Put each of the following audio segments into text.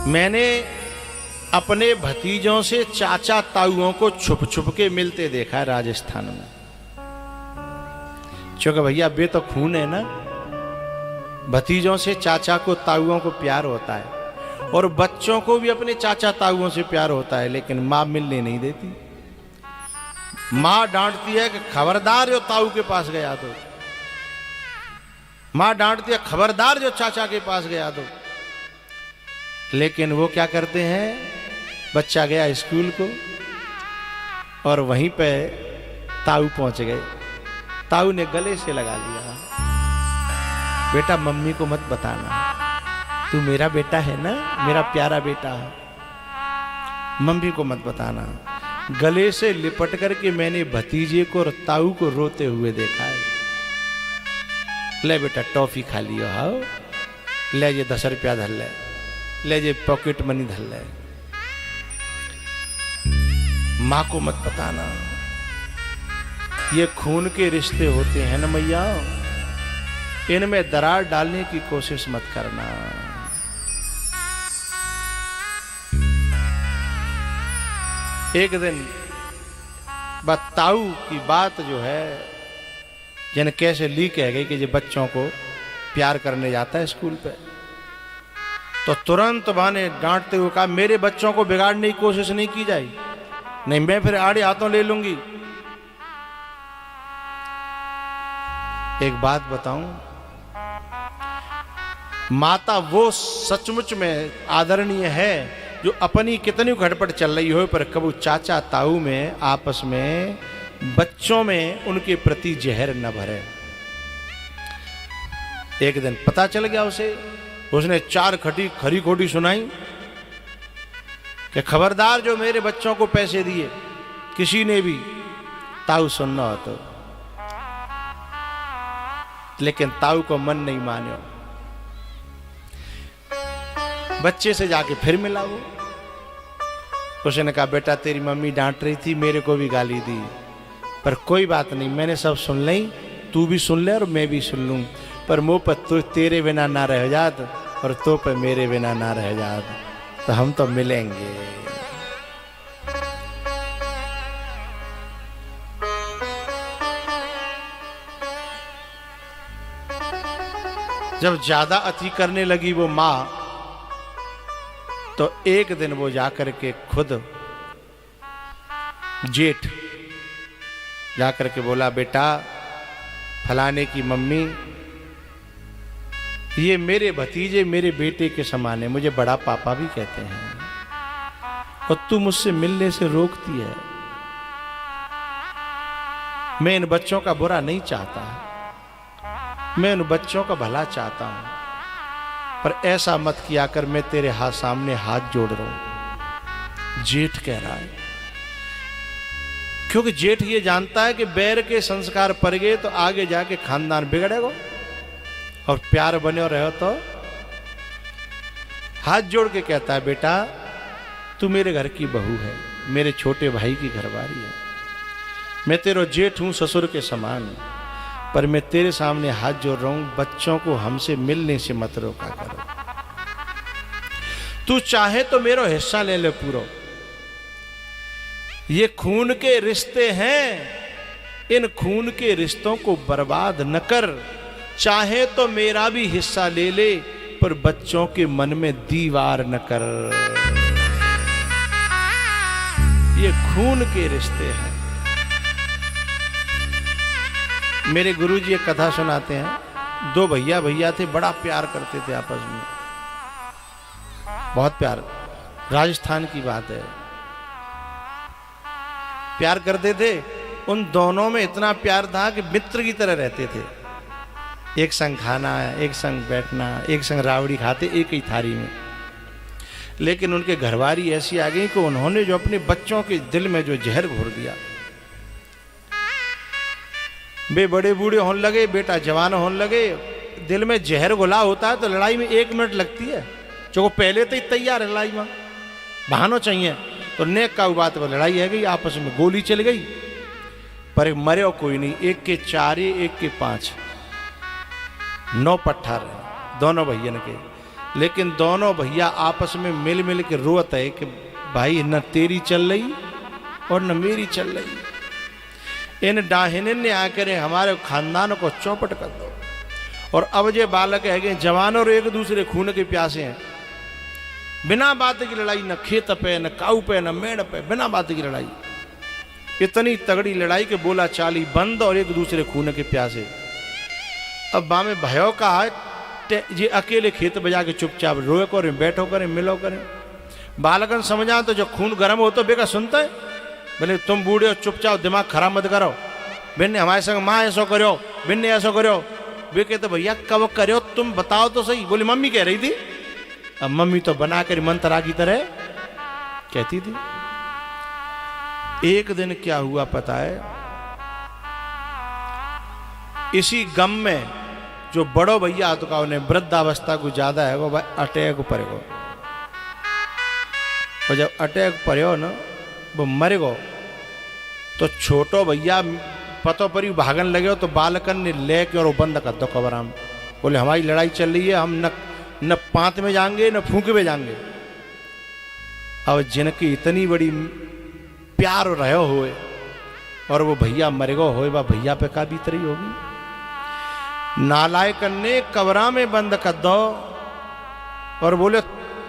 मैंने अपने भतीजों से चाचा ताऊओं को छुप छुप के मिलते देखा है राजस्थान में। क्योंकि भैया बे तो खून है ना, भतीजों से चाचा को ताऊओं को प्यार होता है और बच्चों को भी अपने चाचा ताऊओं से प्यार होता है, लेकिन माँ मिलने नहीं देती। माँ डांटती है कि खबरदार जो ताऊ के पास गया तो, माँ डांटती है खबरदार जो चाचा के पास गया तो। लेकिन वो क्या करते हैं, बच्चा गया स्कूल को और वहीं पे ताऊ पहुंच गए। ताऊ ने गले से लगा लिया, बेटा मम्मी को मत बताना, तू मेरा बेटा है ना, मेरा प्यारा बेटा, मम्मी को मत बताना। गले से लिपट करके मैंने भतीजे को और ताऊ को रोते हुए देखा है। ले बेटा टॉफी खा लियो, हाओ ले जे 10 रुपया धर ले जे पॉकेट मनी धर ले, माँ को मत बताना। ये खून के रिश्ते होते हैं ना मैया, इनमें दरार डालने की कोशिश मत करना। एक दिन ताऊ की बात जो है जन कैसे लीक है गई कि जो बच्चों को प्यार करने जाता है स्कूल पे, तो तुरंत मां ने डांटते हुए कहा मेरे बच्चों को बिगाड़ने की कोशिश नहीं की जाए, नहीं मैं फिर आड़े हाथों ले लूंगी। एक बात बताऊं, माता वो सचमुच में आदरणीय है जो अपनी कितनी घटपट चल रही हो पर कबू चाचा ताऊ में आपस में बच्चों में उनके प्रति जहर न भरे। एक दिन पता चल गया उसे, उसने 4 खरी खोटी सुनाई कि खबरदार जो मेरे बच्चों को पैसे दिए किसी ने भी, ताऊ सुनना हो तो। लेकिन ताऊ को मन नहीं मानो, बच्चे से जाके फिर मिला वो। उसने कहा बेटा तेरी मम्मी डांट रही थी, मेरे को भी गाली दी, पर कोई बात नहीं, मैंने सब सुन ली, तू भी सुन ले और मैं भी सुन लूं, पर मुंह पर तो तेरे बिना ना रह जात और तो पर मेरे बिना ना रह जात, तो हम तो मिलेंगे। जब ज्यादा अति करने लगी वो माँ, तो एक दिन वो जाकर के खुद जेठ जाकर के बोला बेटा फलाने की मम्मी, ये मेरे भतीजे मेरे बेटे के समान है, मुझे बड़ा पापा भी कहते हैं, और तू मुझसे मिलने से रोकती है। मैं इन बच्चों का बुरा नहीं चाहता, मैं उन बच्चों का भला चाहता हूं, पर ऐसा मत किया कर, मैं तेरे सामने हाथ जोड़ रहा हूं। जेठ कह रहा है, क्योंकि जेठ ये जानता है कि बैर के संस्कार पड़ गए तो आगे जाके खानदान बिगड़ेगा, और प्यार बने रहो तो। हाथ जोड़ के कहता है बेटा तू मेरे घर की बहू है, मेरे छोटे भाई की घरवाली है, मैं तेरा जेठ हूं, ससुर के समान, पर मैं तेरे सामने हाथ जोड़ रहा हूं, बच्चों को हमसे मिलने से मत रोका करो। तू चाहे तो मेरा हिस्सा ले ले पूरा, ये खून के रिश्ते हैं, इन खून के रिश्तों को बर्बाद न कर, चाहे तो मेरा भी हिस्सा ले ले, पर बच्चों के मन में दीवार न कर। ये खून के रिश्ते हैं। मेरे गुरुजी एक कथा सुनाते हैं, 2 भैया थे, बड़ा प्यार करते थे आपस में, बहुत प्यार, राजस्थान की बात है, प्यार करते थे। उन दोनों में इतना प्यार था कि मित्र की तरह रहते थे, एक संग खाना, एक संग बैठना, एक संग रावड़ी खाते एक ही थाली में। लेकिन उनके घरवाली ऐसी आ गई कि उन्होंने जो अपने बच्चों के दिल में जो जहर घोर दिया, वे बड़े बूढ़े होने लगे, बेटा जवान होने लगे, दिल में जहर घुला होता है तो लड़ाई में 1 मिनट लगती है, जो वो पहले तो ही तैयार है लड़ाई में, बहाना चाहिए, तो नेक का बात पर लड़ाई है गई, आपस में गोली चल गई, पर मरे कोई नहीं, 1 के 4 1 के 5 9 पट्ठा रहे दोनों भैया के। लेकिन दोनों भैया आपस में मिल मिल के रोत है कि भाई न तेरी चल रही और न मेरी चल रही। इन डाहिने ने आकर हमारे खानदान को चौपट कर दो। और अब जे बालक है जवान और एक दूसरे खून के प्यासे हैं, बिना बात की लड़ाई, न खेत पे न काऊ पे न मेड़ पे, बिना बात की लड़ाई। इतनी तगड़ी लड़ाई के बोला चाली बंद और एक दूसरे खून के प्यासे। अब बामे भयो का है ये अकेले खेत बजा के चुपचाप रोए करें, बैठो करें, मिलो करें। बालकन समझा तो जो खून गर्म हो तो बेका सुनता है, बोले तुम बूढ़े हो चुपचाप दिमाग खराब मत करो। बिन ने हमारे संग माँ ऐसो करो, बिन ने ऐसो करो। वे कहते भैया कब करो तुम बताओ तो सही। बोले मम्मी कह रही थी। अब मम्मी तो बना कर मंत्रा की तरह कहती थी। एक दिन क्या हुआ पता है, इसी गम में जो बड़ो भैया तो का उन्हें वृद्धावस्था को ज्यादा है वो भाई अटैक पड़ेगो। और जब अटैक पड़ो ना वो मरेगो तो छोटो भैया पतो पर भागन लगे तो बालकन ने लेके और वो बंद कर दो कबराम। बोले हमारी लड़ाई चल रही है, हम न पांत में जाएंगे न फूंक में जाएंगे। अब जिनकी इतनी बड़ी प्यार रहो हुए और वो भैया मरेगो होए, वह भैया पे का बीत रही होगी। नालायकन ने कबरा में बंद कर दो और बोले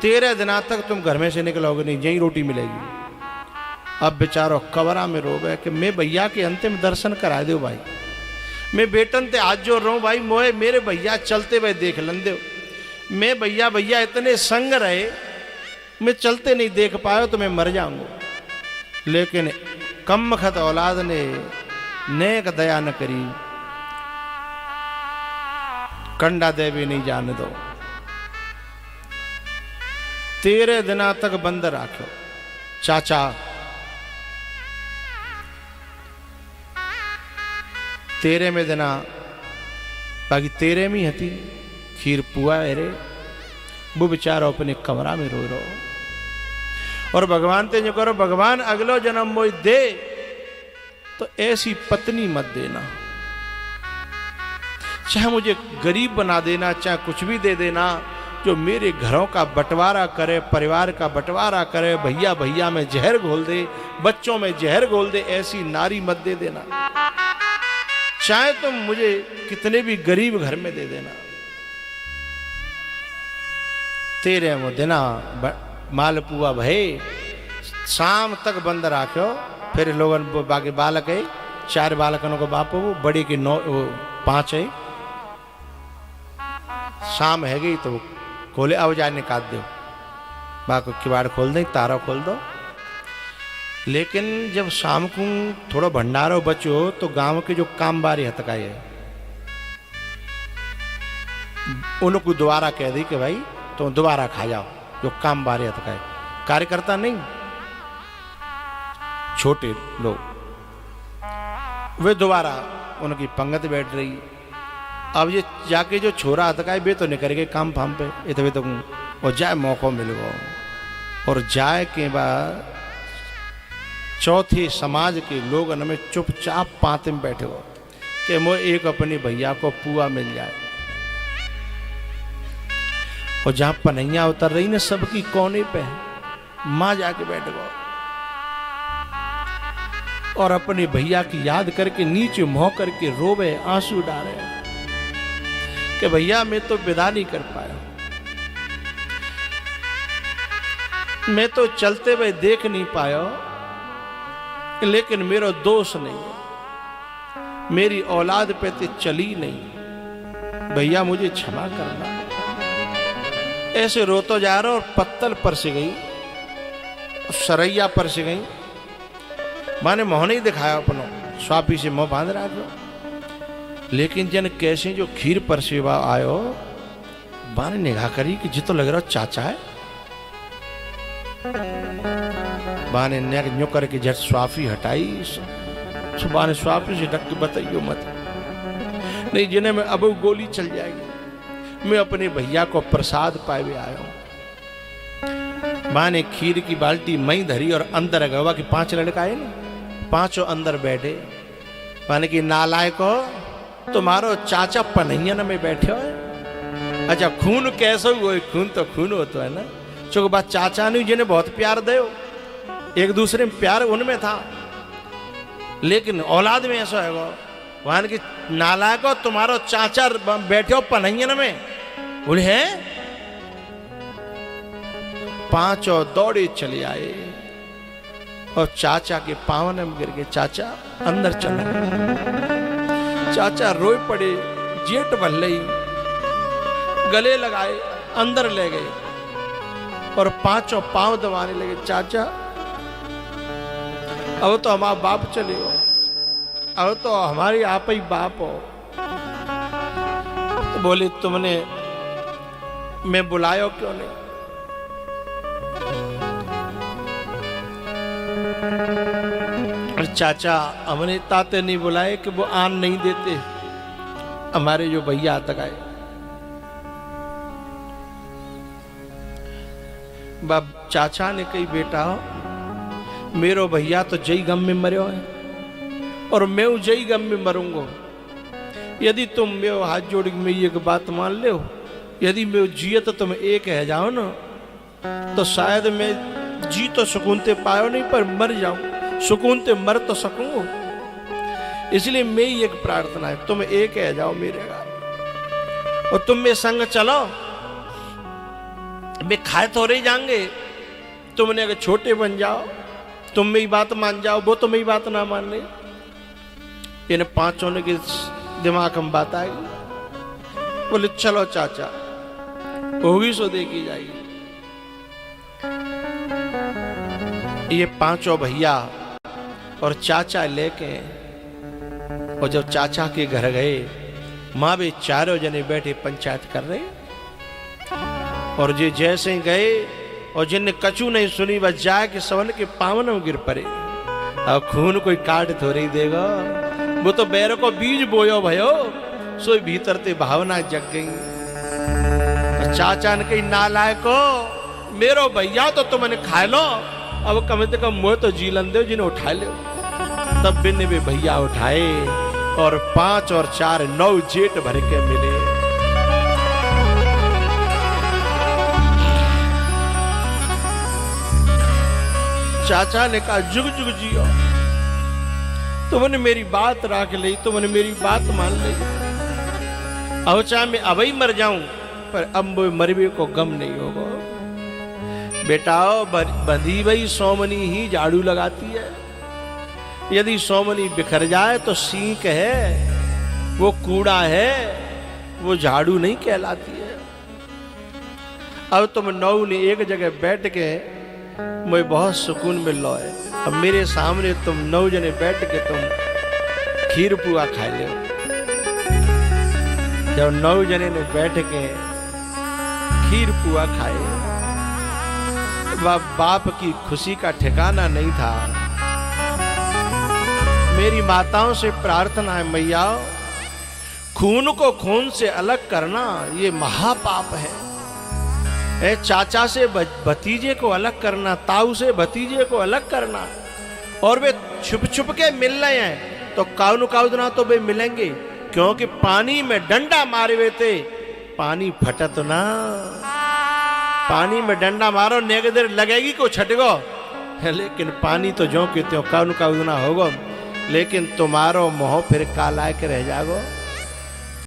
13 दिना तक तुम घर में से निकलोगे नहीं, यही रोटी मिलेगी। अब बेचारो कबरा में रोवे कि मैं भैया के अंतिम दर्शन करा दो भाई, मैं बेटन ते आज जो रो भाई मोए मेरे भैया चलते हुए देख लन दो। मैं भैया भैया इतने संग रहे, मैं चलते नहीं देख पायो तो मैं मर जाऊंगा। लेकिन कम खत औलाद ने नेक दया न करी, कंडा देवी नहीं जाने दो। 13 दिना तक बंद राख्यो। चाचा 13 में दिना बाकी 13 में हती खीर पुआ रे वो बेचारो अपने कमरा में रो रो। और भगवान ते जो करो भगवान अगलो जन्म मोई दे तो ऐसी पत्नी मत देना, चाहे मुझे गरीब बना देना, चाहे कुछ भी दे देना, जो मेरे घरों का बंटवारा करे, परिवार का बंटवारा करे, भैया भैया में जहर घोल दे, बच्चों में जहर घोल दे, ऐसी नारी मत दे देना। चाहे तुम मुझे कितने भी गरीब घर में दे देना। 13 दिना मालपुआ भय शाम तक बंद राख्यो। फिर लोगन बाकी बालक है 4 बालकनों को बाप हो, बड़ी की 5 है। शाम है गई तो खोले अब जाए निकाल दो, बाकी किवाड़ खोल दे, तारा खोल दो। लेकिन जब शाम को थोड़ा भंडारो बचो तो गांव के जो काम बारी हतकाए है उनको दोबारा कह दी कि भाई तुम दोबारा खा जाओ, जो काम बारी हतकाए। कार्यकर्ता नहीं, छोटे लोग, वे दोबारा उनकी पंगत बैठ रही। अब ये जाके जो छोरा हतकाए वे तो नहीं करेंगे काम फाम पे, इतने तो और जाए मौका मिल गो। और जाए के बाद चौथे समाज के लोग में चुपचाप पाते में बैठे हो कि मो एक अपने भैया को पुआ मिल जाए। और जहां पनैया उतर रही ना सबकी कोने पे मां जाके बैठ गो और अपने भैया की याद करके नीचे मुंह करके रोवे, आंसू डाले कि भैया मैं तो विदा नहीं कर पाया, मैं तो चलते हुए देख नहीं पाया, लेकिन मेरा दोष नहीं है, मेरी औलाद पे तो चली नहीं, भैया मुझे क्षमा करना। ऐसे रोतो जा रहा और पत्तल पर से गई, सरैया पर से गई। माने मोह नहीं दिखाया अपनो, स्वापी से मुंह बांध रहा था। लेकिन जन कैसे जो खीर पर सेवा आयो, बाने निगाह करी कि जितो लग रहा चाचा है। बाने न्यू करके झट स्वाफी हटाई, सुबह स्वाफी से ढक के बताइयो मत, नहीं जिन्हें मैं अब गोली चल जाएगी। मैं अपने भैया को प्रसाद पाए आया हूं। मां ने खीर की बाल्टी मई धरी और अंदर गवा कि 5 लड़का आए ना, 5 अंदर बैठे। माने कि नालायक हो, तुम्हारो चाचा पनैयन में बैठे हो, अच्छा खून कैसे हुआ? खून तो खून होता है ना। चूंकि बात चाचा ने जिन्हें बहुत प्यार दे, एक दूसरे में प्यार उनमें था, लेकिन औलाद में ऐसा है वहां की नालायको तुम्हारो चाचा बैठे हो पनैयन में, बोले हैं। पांचों दौड़े चले आए और चाचा के पावन में गिर गए। चाचा अंदर चले गए। चाचा रोए पड़े, जेठ भल्ले गले लगाए, अंदर ले गए और पांचों पांव दबाने लगे। चाचा अब तो हमारा बाप चले हो, अब तो हमारी आप ही बाप हो। तो बोले तुमने मैं बुलायो क्यों नहीं? और चाचा हमने ताते नहीं बुलाए कि वो आन नहीं देते, हमारे जो भैया तक आए। बाप चाचा ने कही बेटा मेरो भैया तो जय गम में मरो है और मैं जय गम में मरूंगा। यदि तुम मेरो हाथ जोड़ में एक बात मान ले, यदि मैं जिये तो तुम एक है जाओ ना, तो शायद मैं जी तो सुकूनते पायो नहीं पर मर जाऊं, सुकूनते मर तो सकूं। इसलिए मेरी एक प्रार्थना है, तुम एक है जाओ मेरे घर और तुम में संग चलो। वे खाए तो रही जाएंगे, तुमने अगर छोटे बन जाओ, तुम मेरी बात मान जाओ, वो तो मेरी बात ना मान ले। इन पांचों ने के दिमाग में बात आएगी। बोले चलो चाचा, होगी सो देखी जाएगी। ये पांचों भैया और चाचा लेके, और जब चाचा के घर गए, माँ भी चारों जने बैठे पंचायत कर रहे। और जे जैसे ही गए और जिनने कछु नहीं सुनी, बस जाए कि सवन के पावन में गिर पड़े। अब खून कोई काट थोड़ी देगा, वो तो बैर को बीज बोयो भयो, सोई भीतर ते भावना जग गई। चाचा ने कही नालायको, मेरो भैया तो तुमने खा लो, अब कम से कम मुझे तो जीलन दो जिन्हें उठा लो। तब बिन्ने भी भैया उठाए और 5 और 4 9 जेठ भर के मिले। चाचा ने कहा जुग जुग जियो, तुमने मेरी बात रख ली, तुमने मेरी बात मान ली। अब चाहे मैं अब ही मर जाऊं, पर अब वो मरवे को गम नहीं होगा। बेटा बंधी भई सोमनी ही झाड़ू लगाती है, यदि सोमनी बिखर जाए तो सींक है, वो कूड़ा है, वो झाड़ू नहीं कहलाती है। अब तुम 9 ने एक जगह बैठ के मुझे बहुत सुकून मिल रहा है। अब मेरे सामने तुम 9 जने बैठ के तुम खीर पुआ खा ले। जब 9 जने ने बैठ के खीर पुआ खाए, बाप की खुशी का ठिकाना नहीं था। मेरी माताओं से प्रार्थना है, मैया खून को खून से अलग करना ये महापाप है। चाचा से भतीजे को अलग करना, ताऊ से भतीजे को अलग करना, और वे छुप छुप के मिल रहे हैं तो काउन काउदना तो वे मिलेंगे, क्योंकि पानी में डंडा मारे हुए थे, पानी फटत ना। पानी में डंडा मारो नेक देर लगेगी को छटगो, लेकिन पानी तो जो कि त्यों काउन काउदना होगो, लेकिन तुम्हारो मोह फिर काला के रह जागो।